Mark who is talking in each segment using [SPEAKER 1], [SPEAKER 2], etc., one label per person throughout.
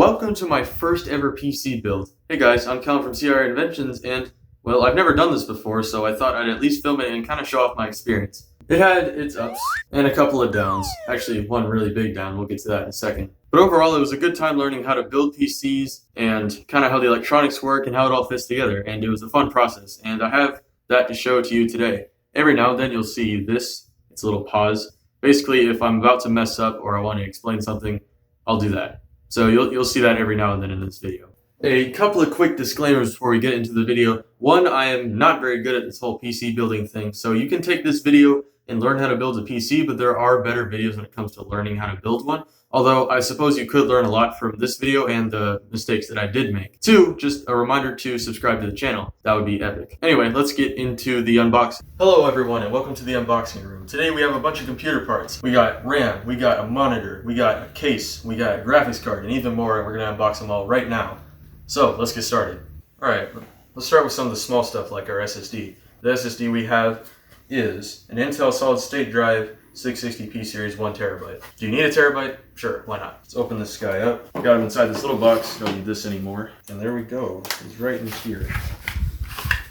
[SPEAKER 1] Welcome to my first ever PC build. Hey guys, I'm Callum from CIR Inventions, and, well, I've never done this before, so I thought I'd at least film it and kind of show off my experience. It had its ups and a couple of downs. Actually, one really big down, we'll get to that in a second. But overall, it was a good time learning how to build PCs and kind of how the electronics work and how it all fits together, and it was a fun process, and I have that to show to you today. Every now and then you'll see this, it's a little pause. Basically, if I'm about to mess up or I want to explain something, I'll do that. So you'll see that every now and then in this video. A couple of quick disclaimers before we get into the video. One, I am not very good at this whole PC building thing, so you can take this video and learn how to build a PC, but there are better videos when it comes to learning how to build one. Although I suppose you could learn a lot from this video and the mistakes that I did make. Two, just a reminder to subscribe to the channel. That would be epic. Anyway, let's get into the unboxing. Hello everyone and welcome to the unboxing room. Today we have a bunch of computer parts. We got RAM, we got a monitor, we got a case, we got a graphics card, and even more, and we're gonna unbox them all right now. So let's get started. Alright, let's start with some of the small stuff like our SSD. The SSD we have is an Intel solid state drive 660p series 1 terabyte. Do you need a terabyte? Sure, why not? Let's open this guy up. Got him inside this little box. Don't need this anymore. And there we go. He's right in here.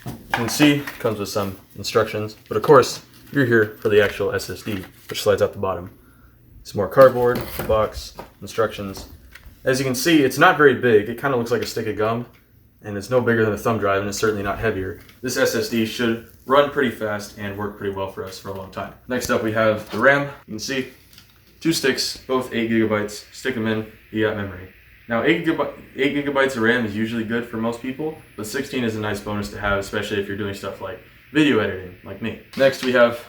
[SPEAKER 1] You can see it comes with some instructions, but of course you're here for the actual SSD, which slides out the bottom. Some more cardboard, box, instructions. As you can see, it's not very big. It kind of looks like a stick of gum, and it's no bigger than a thumb drive, and it's certainly not heavier. This SSD should run pretty fast and work pretty well for us for a long time. Next up we have the RAM. You can see 2 sticks, both 8 gigabytes. Stick them in, you got memory. Now 8 gigabytes of RAM is usually good for most people, but 16 is a nice bonus to have, especially if you're doing stuff like video editing, like me. Next we have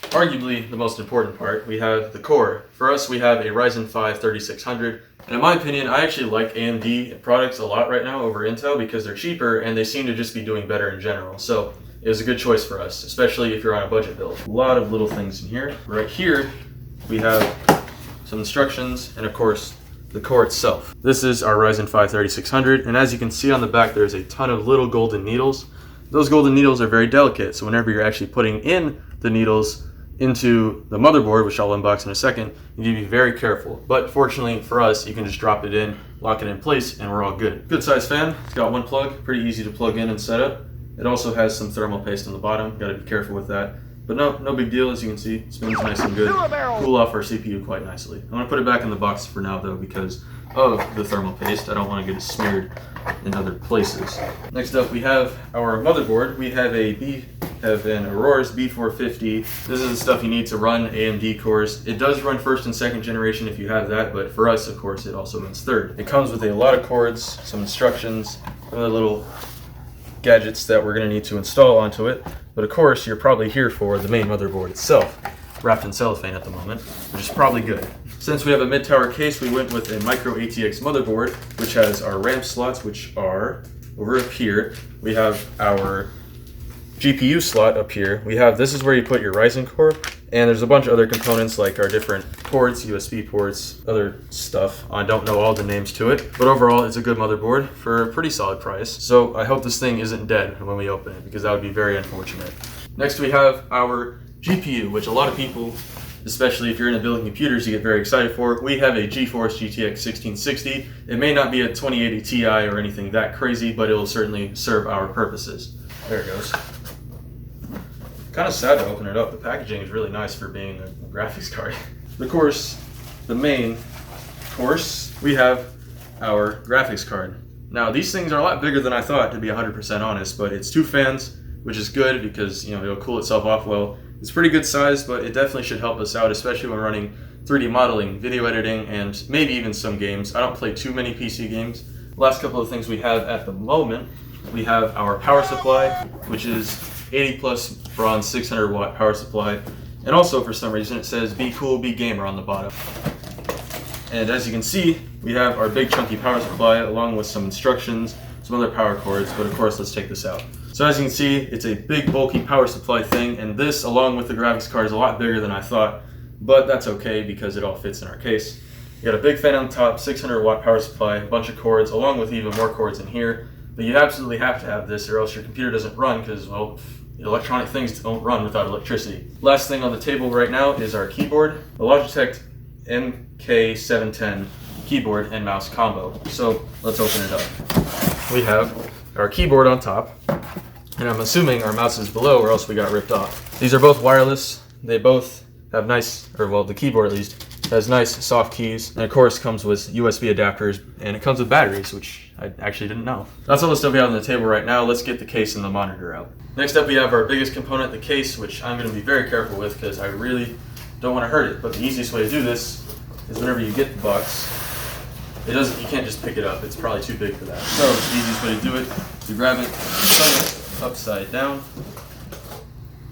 [SPEAKER 1] arguably the most important part. We have the core. For us, we have a Ryzen 5 3600. And in my opinion, I actually like AMD products a lot right now over Intel because they're cheaper and they seem to just be doing better in general. So it was a good choice for us, especially if you're on a budget build. A lot of little things in here. Right here, we have some instructions and of course, the core itself. This is our Ryzen 5 3600, and as you can see on the back, there's a ton of little golden needles. Those golden needles are very delicate, so whenever you're actually putting in the needles into the motherboard, which I'll unbox in a second, you need to be very careful. But fortunately for us, you can just drop it in, lock it in place, and we're all good. Good size fan. It's got one plug, pretty easy to plug in and set up. It also has some thermal paste on the bottom. Got to be careful with that. But no big deal. As you can see, spins nice and good. Cool off our CPU quite nicely. I'm gonna put it back in the box for now though because of the thermal paste. I don't want to get it smeared in other places. Next up, we have our motherboard. We have an Aurora's B450. This is the stuff you need to run AMD cores. It does run 1st and 2nd generation if you have that, but for us, of course, it also runs 3rd. It comes with a lot of cords, some instructions, some other little gadgets that we're going to need to install onto it. But of course, you're probably here for the main motherboard itself, wrapped in cellophane at the moment, which is probably good. Since we have a mid-tower case, we went with a micro ATX motherboard, which has our RAM slots, which are over up here. We have our GPU slot up here. This is where you put your Ryzen core, and there's a bunch of other components like our different ports, USB ports, other stuff. I don't know all the names to it, but overall it's a good motherboard for a pretty solid price. So I hope this thing isn't dead when we open it, because that would be very unfortunate. Next we have our GPU, which a lot of people, especially if you're into building computers, you get very excited for. We have a GeForce GTX 1660. It may not be a 2080 Ti or anything that crazy, but it will certainly serve our purposes. There it goes. Kind of sad to open it up. The packaging is really nice for being a graphics card. Of course, the main course, we have our graphics card. Now these things are a lot bigger than I thought, to be 100% honest, but it's 2 fans, which is good because it'll cool itself off well. It's pretty good size, but it definitely should help us out, especially when running 3D modeling, video editing, and maybe even some games. I don't play too many PC games. Last couple of things we have at the moment, we have our power supply, which is 80 plus bronze 600 watt power supply, and also for some reason it says be cool, be gamer on the bottom. And as you can see, we have our big chunky power supply along with some instructions, some other power cords, but of course let's take this out. So as you can see, it's a big bulky power supply thing, and this along with the graphics card is a lot bigger than I thought, but that's okay because it all fits in our case. You got a big fan on top, 600 watt power supply, a bunch of cords along with even more cords in here. But you absolutely have to have this or else your computer doesn't run because, well, electronic things don't run without electricity. Last thing on the table right now is our keyboard. The Logitech MK710 keyboard and mouse combo. So let's open it up. We have our keyboard on top, and I'm assuming our mouse is below or else we got ripped off. These are both wireless. They both have nice, or well, the keyboard at least, has nice soft keys, and of course comes with USB adapters, and it comes with batteries, which I actually didn't know. That's all the stuff we have on the table right now. Let's get the case and the monitor out. Next up we have our biggest component, the case, which I'm going to be very careful with because I really don't want to hurt it. But the easiest way to do this is whenever you get the box, you can't just pick it up. It's probably too big for that. So the easiest way to do it is to grab it, turn it upside down,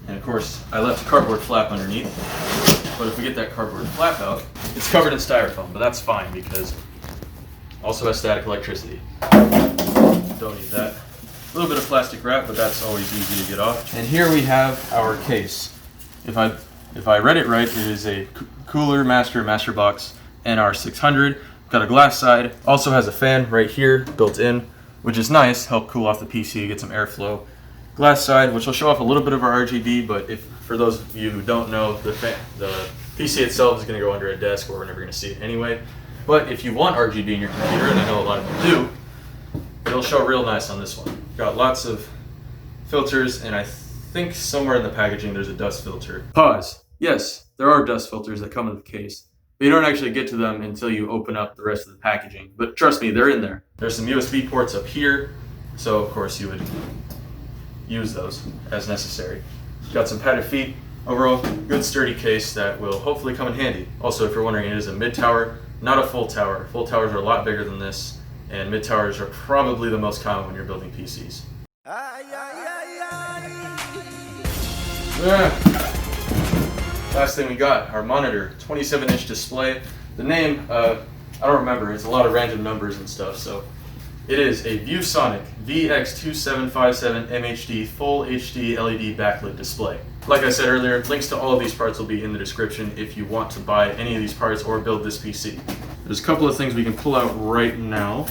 [SPEAKER 1] and of course I left a cardboard flap underneath. But if we get that cardboard flap out, it's covered in styrofoam, but that's fine because also has static electricity. Don't need that. A little bit of plastic wrap, but that's always easy to get off. And here we have our case. If I read it right, it is a Cooler Master Box NR600. Got a glass side. Also has a fan right here built in, which is nice. Help cool off the PC, get some airflow. Glass side, which will show off a little bit of our RGB, but for those of you who don't know, the PC itself is going to go under a desk or we're never going to see it anyway. But if you want RGB in your computer, and I know a lot of you do, it'll show real nice on this one. Got lots of filters, and I think somewhere in the packaging there's a dust filter. Pause. Yes, there are dust filters that come in the case, but you don't actually get to them until you open up the rest of the packaging. But trust me, they're in there. There's some USB ports up here, so of course you would use those as necessary. Got some padded feet. Overall, good sturdy case that will hopefully come in handy. Also, if you're wondering, it is a mid-tower, not a full tower. Full towers are a lot bigger than this, and mid-towers are probably the most common when you're building PCs. Last thing we got, our monitor, 27-inch display. The name, I don't remember, it's a lot of random numbers and stuff, so it is a ViewSonic VX2757 MHD Full HD LED backlit display. Like I said earlier, links to all of these parts will be in the description if you want to buy any of these parts or build this PC. There's a couple of things we can pull out right now,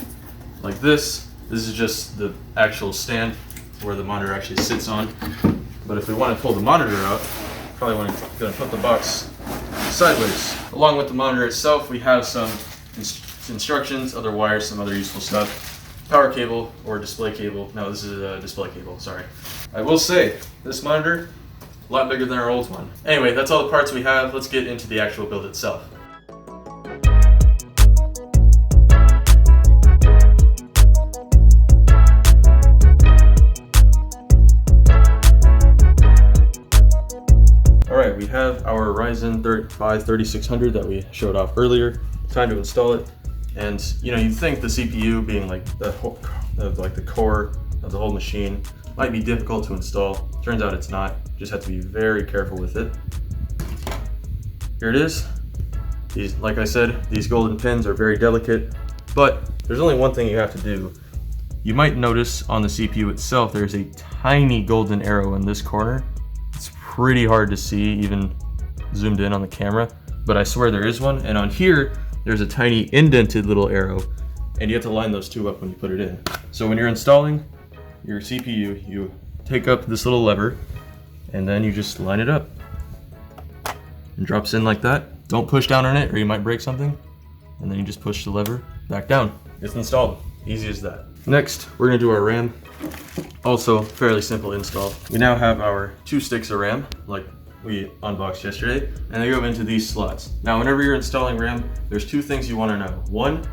[SPEAKER 1] like this. This is just the actual stand where the monitor actually sits on. But if we want to pull the monitor out, probably want to put the box sideways. Along with the monitor itself, we have some instructions, other wires, some other useful stuff. Power cable or display cable. No, this is a display cable, sorry. I will say, this monitor, a lot bigger than our old one. Anyway, that's all the parts we have. Let's get into the actual build itself. Alright, we have our Ryzen 5 3600 that we showed off earlier. Time to install it. And you'd think the CPU being like the core of the whole machine might be difficult to install. Turns out it's not. Just have to be very careful with it. Here it is. Like I said, these golden pins are very delicate, but there's only one thing you have to do. You might notice on the CPU itself there's a tiny golden arrow in this corner. It's pretty hard to see even zoomed in on the camera, but I swear there is one. And on here there's a tiny indented little arrow, and you have to line those two up when you put it in. So when you're installing your CPU, you take up this little lever and then you just line it up. It drops in like that. Don't push down on it or you might break something. And then you just push the lever back down. It's installed. Easy as that. Next, we're gonna do our RAM. Also, fairly simple install. We now have our 2 sticks of RAM, like we unboxed yesterday, and they go into these slots. Now, whenever you're installing RAM, there's 2 things you wanna know. One,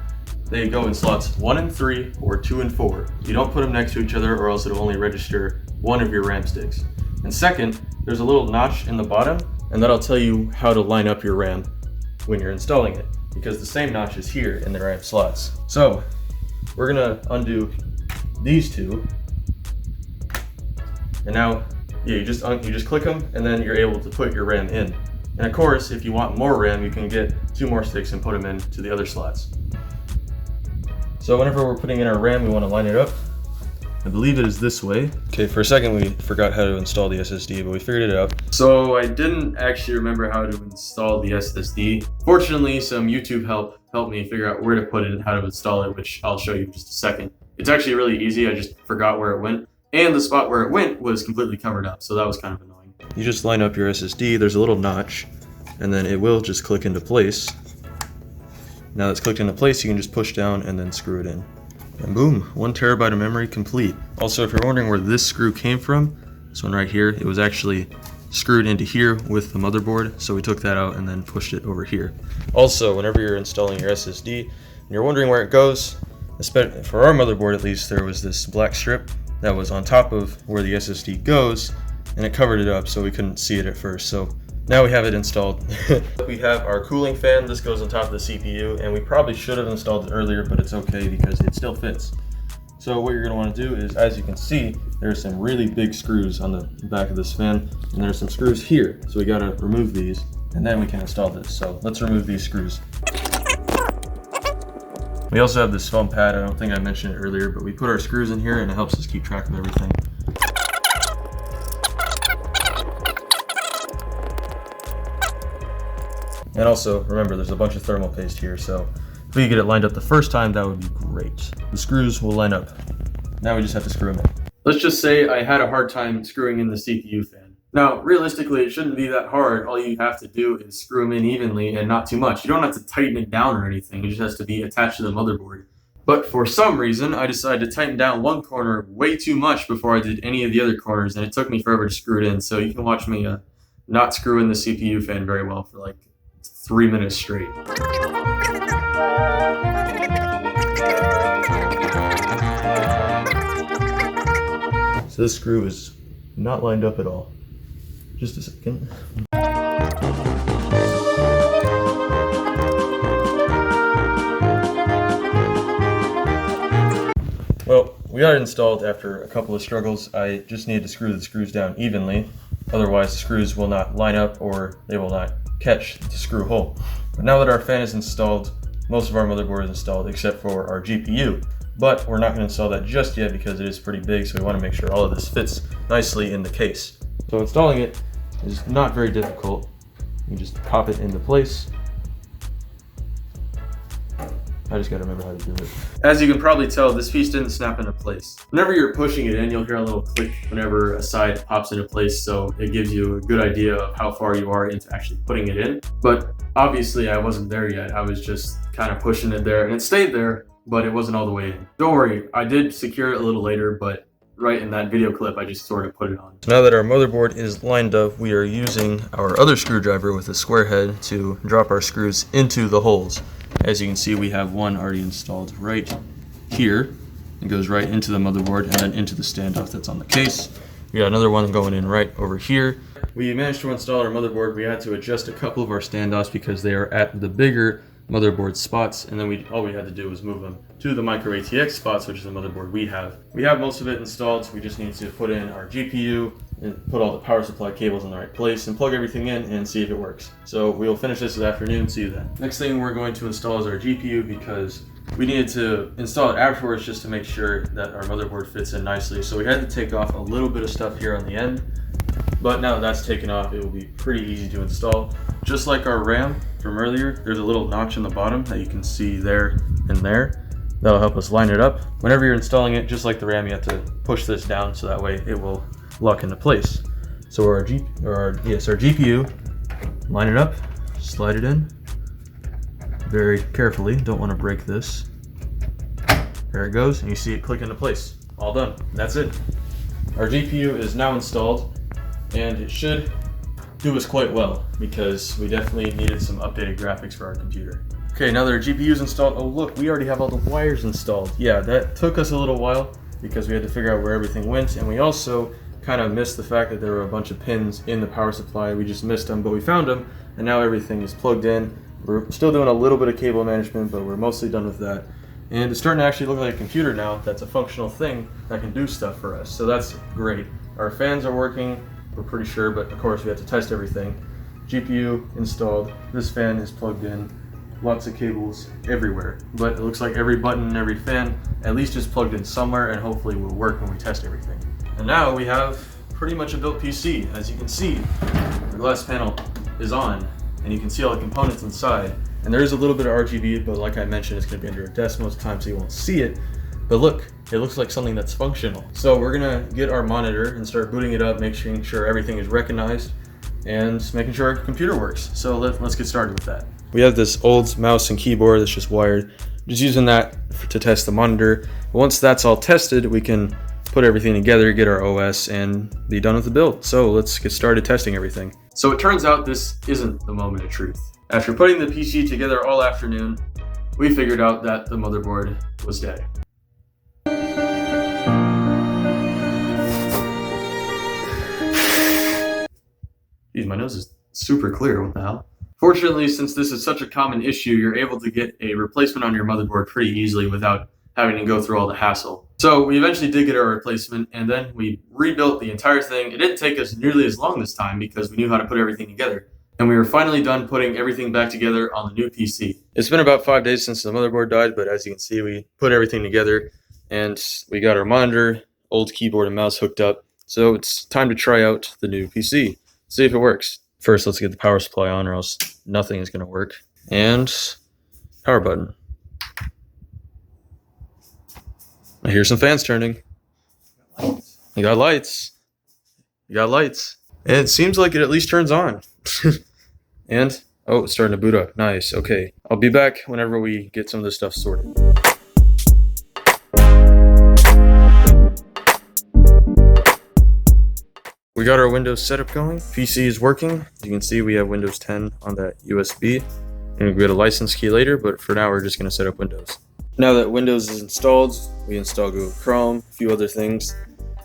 [SPEAKER 1] they go in slots 1 and 3 or 2 and 4. You don't put them next to each other or else it'll only register one of your RAM sticks. And second, there's a little notch in the bottom, and that'll tell you how to line up your RAM when you're installing it, because the same notch is here in the RAM slots. So we're gonna undo these 2, and now you just click them, and then you're able to put your RAM in. And of course, if you want more RAM, you can get 2 more sticks and put them into the other slots. So whenever we're putting in our RAM, we want to line it up. I believe it is this way. Okay, for a second we forgot how to install the SSD, but we figured it out. So I didn't actually remember how to install the SSD. Fortunately, some YouTube help helped me figure out where to put it and how to install it, which I'll show you in just a second. It's actually really easy, I just forgot where it went. And the spot where it went was completely covered up, so that was kind of annoying. You just line up your SSD, there's a little notch, and then it will just click into place. Now that's clicked into place, you can just push down and then screw it in. And boom, 1 terabyte of memory complete. Also, if you're wondering where this screw came from, this one right here, it was actually screwed into here with the motherboard, so we took that out and then pushed it over here. Also, whenever you're installing your SSD and you're wondering where it goes, for our motherboard at least, there was this black strip that was on top of where the SSD goes, and it covered it up so we couldn't see it at first. So now we have it installed. We have our cooling fan. This goes on top of the CPU, and we probably should have installed it earlier, but it's okay because it still fits. So what you're going to want to do is, as you can see, there's some really big screws on the back of this fan, and there's some screws here. So we got to remove these, and then we can install this. So let's remove these screws. We also have this foam pad. I don't think I mentioned it earlier, but we put our screws in here and it helps us keep track of everything. And also, remember, there's a bunch of thermal paste here, so if we get it lined up the first time, that would be great. The screws will line up. Now we just have to screw them in. Let's just say I had a hard time screwing in the CPU fan. Now, realistically, it shouldn't be that hard. All you have to do is screw them in evenly and not too much. You don't have to tighten it down or anything. It just has to be attached to the motherboard. But for some reason, I decided to tighten down one corner way too much before I did any of the other corners, and it took me forever to screw it in. So you can watch me not screw in the CPU fan very well for like 3 minutes straight. So this screw is not lined up at all. Just a second. Well, we got it installed after a couple of struggles. I just needed to screw the screws down evenly. Otherwise, the screws will not line up or they will not catch the screw hole. But now that our fan is installed, most of our motherboard is installed except for our GPU. But we're not going to install that just yet because it is pretty big, so we want to make sure all of this fits nicely in the case. So installing it is not very difficult. You just pop it into place. I just gotta remember how to do it. As you can probably tell, this piece didn't snap into place. Whenever you're pushing it in, you'll hear a little click whenever a side pops into place, so it gives you a good idea of how far you are into actually putting it in. But obviously I wasn't there yet. I was just kind of pushing it there, and it stayed there, but it wasn't all the way in. Don't worry, I did secure it a little later, but right in that video clip, I just sort of put it on. So now that our motherboard is lined up, we are using our other screwdriver with a square head to drop our screws into the holes. As you can see, we have one already installed right here. It goes right into the motherboard and then into the standoff that's on the case. We got another one going in right over here. We managed to install our motherboard. We had to adjust a couple of our standoffs because they are at the bigger motherboard spots, and then all we had to do was move them to the micro ATX spots, which is the motherboard we have. We have most of it installed, so we just need to put in our GPU and put all the power supply cables in the right place and plug everything in and see if it works. So we will finish this afternoon. See you then. Next thing we're going to install is our GPU because we needed to install it afterwards just to make sure that our motherboard fits in nicely. So we had to take off a little bit of stuff here on the end, but now that that's taken off, it will be pretty easy to install. Just like our RAM from earlier, there's a little notch in the bottom that you can see there and there. That'll help us line it up. Whenever you're installing it, just like the RAM, you have to push this down so that way it will lock into place. So our GPU, line it up, slide it in very carefully. Don't want to break this. There it goes, and you see it click into place. All done. That's it. Our GPU is now installed, and it should do us quite well because we definitely needed some updated graphics for our computer. Okay, now that our GPU is installed, oh look, we already have all the wires installed. Yeah, that took us a little while because we had to figure out where everything went, and we also kind of missed the fact that there were a bunch of pins in the power supply. We just missed them, but we found them, and now everything is plugged in. We're still doing a little bit of cable management, but we're mostly done with that. And it's starting to actually look like a computer now that's a functional thing that can do stuff for us, so that's great. Our fans are working, we're pretty sure, but of course we have to test everything. GPU installed, this fan is plugged in, lots of cables everywhere, but it looks like every button and every fan at least is plugged in somewhere and hopefully will work when we test everything. And now we have pretty much a built PC. As you can see, the glass panel is on and you can see all the components inside. And there is a little bit of RGB, but like I mentioned, it's going to be under a desk most of the time so you won't see it. But look, it looks like something that's functional. So we're going to get our monitor and start booting it up, making sure everything is recognized and making sure our computer works. So let's get started with that. We have this old mouse and keyboard that's just wired. Just using that to test the monitor. Once that's all tested, we can put everything together, get our OS, and be done with the build. So let's get started testing everything. So it turns out this isn't the moment of truth. After putting the PC together all afternoon, we figured out that the motherboard was dead. Geez, my nose is super clear, what the hell? Fortunately, since this is such a common issue, you're able to get a replacement on your motherboard pretty easily without having to go through all the hassle. So we eventually did get our replacement, and then we rebuilt the entire thing. It didn't take us nearly as long this time because we knew how to put everything together. And we were finally done putting everything back together on the new PC. It's been about 5 days since the motherboard died, but as you can see, we put everything together and we got our monitor, old keyboard and mouse hooked up. So it's time to try out the new PC. See if it works. First, let's get the power supply on or else nothing is gonna work. And power button. I hear some fans turning. You got lights. You got lights. And it seems like it at least turns on. And, oh, it's starting to boot up. Nice, okay. I'll be back whenever we get some of this stuff sorted. We got our Windows setup going. PC is working. As you can see, we have Windows 10 on that USB. And we'll get a license key later, but for now, we're just gonna set up Windows. Now that Windows is installed, we installed Google Chrome, a few other things.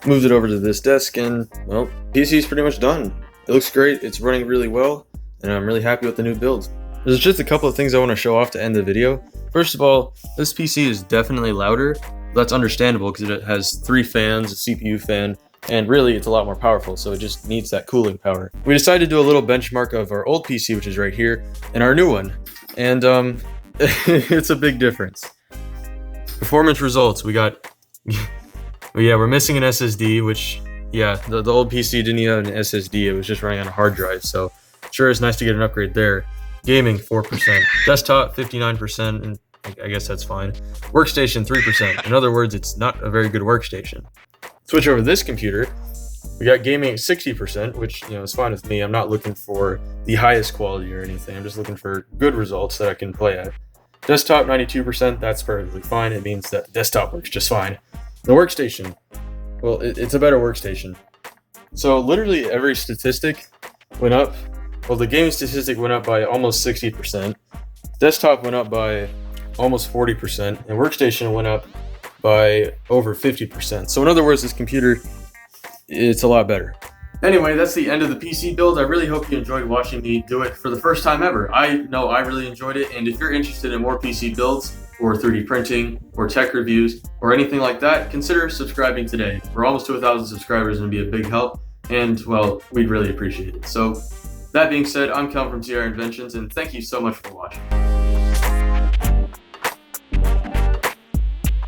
[SPEAKER 1] Moved it over to this desk and, well, PC is pretty much done. It looks great, it's running really well, and I'm really happy with the new build. There's just a couple of things I want to show off to end the video. First of all, this PC is definitely louder. That's understandable because it has 3 fans, a CPU fan, and really it's a lot more powerful, so it just needs that cooling power. We decided to do a little benchmark of our old PC, which is right here, and our new one. And it's a big difference. Performance results, we got, we're missing an SSD, which, yeah, the old PC didn't even have an SSD, it was just running on a hard drive, so sure, it's nice to get an upgrade there. Gaming, 4%. Desktop, 59%, and I guess that's fine. Workstation, 3%. In other words, it's not a very good workstation. Switch over to this computer, we got gaming at 60%, which, you know, is fine with me. I'm not looking for the highest quality or anything, I'm just looking for good results that I can play at. Desktop, 92%, that's perfectly fine. It means that the desktop works just fine. The workstation, well, it's a better workstation. So literally every statistic went up. Well, the gaming statistic went up by almost 60%. Desktop went up by almost 40%. And workstation went up by over 50%. So in other words, this computer, it's a lot better. Anyway, that's the end of the PC build. I really hope you enjoyed watching me do it for the first time ever. I know I really enjoyed it, and if you're interested in more PC builds, or 3D printing, or tech reviews, or anything like that, consider subscribing today. We're almost to 1,000 subscribers and it'd be a big help, and, well, we'd really appreciate it. So, that being said, I'm Callum from CIR Inventions, and thank you so much for watching.